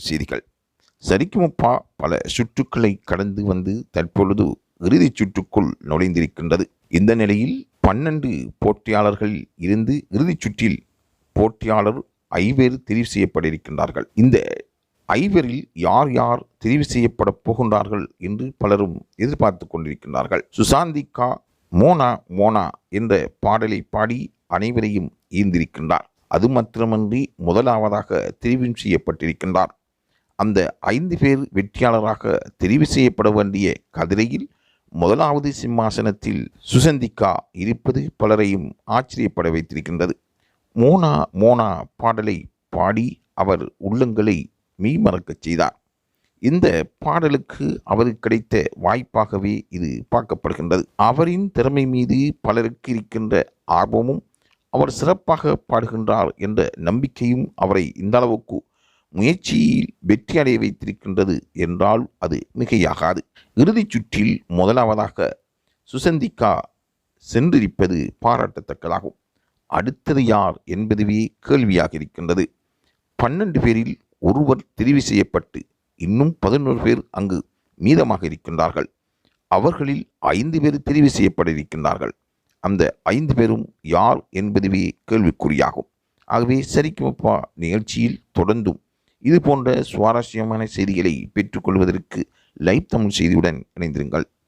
செய்திகள். சரிகமபா பல சுற்றுக்களை கடந்து வந்து தற்பொழுது இறுதிச் சுற்றுக்குள் நுழைந்திருக்கின்றது. இந்த நிலையில் 12 போட்டியாளர்கள் இருந்து இறுதிச் சுற்றில் போட்டியாளர் 5 தெரிவு செய்யப்பட இருக்கின்றார்கள். இந்த 5 யார் யார் தெரிவு செய்யப்பட போகின்றார்கள் என்று பலரும் எதிர்பார்த்து கொண்டிருக்கின்றார்கள். சுசாந்திகா மோனா மோனா என்ற பாடலை பாடி அனைவரையும் ஈர்ந்திருக்கின்றார். அது மாத்திரமன்றி முதலாவதாக தெரிவு செய்யப்பட்டிருக்கின்றார். அந்த 5 பேர் வெற்றியாளராக தெரிவு செய்யப்பட வேண்டிய கதிரையில் முதலாவது சிம்மாசனத்தில் சுசந்திகா இருப்பது பலரையும் ஆச்சரியப்பட வைத்திருக்கின்றது. மோனா மோனா பாடலை பாடி அவர் உள்ளங்களை மெய்மறக்கச் செய்தார். இந்த பாடலுக்கு அவருக்கு கிடைத்த வாய்ப்பாகவே இது பார்க்கப்படுகின்றது. அவரின் திறமை மீது பலருக்கு இருக்கின்ற ஆர்வமும் அவர் சிறப்பாக பாடுகின்றார் என்ற நம்பிக்கையும் அவரை இந்த அளவுக்கு முயற்சியில் வெற்றி அடைய வைத்திருக்கின்றது என்றால் அது மிகையாகாது. இறுதிச் சுற்றில் முதலாவதாக சுசந்திகா சென்றிருப்பது பாராட்டத்தக்கதாகும். அடுத்தது யார் என்பதுவே கேள்வியாக இருக்கின்றது. 12 பேரில் ஒருவர் தெரிவு செய்யப்பட்டு இன்னும் 11 பேர் அங்கு மீதமாக இருக்கின்றார்கள். அவர்களில் 5 பேர் தெரிவு செய்யப்பட இருக்கின்றார்கள். அந்த 5 பேரும் யார் என்பதுவே கேள்விக்குறியாகும். ஆகவே சரிகமபா நிகழ்ச்சியில் தொடர்ந்தும் இது போன்ற சுவாரஸ்யமான செய்திகளை பெற்றுக்கொள்வதற்கு லைவ் தமிழ் செய்தியுடன் இணைந்திருங்கள்.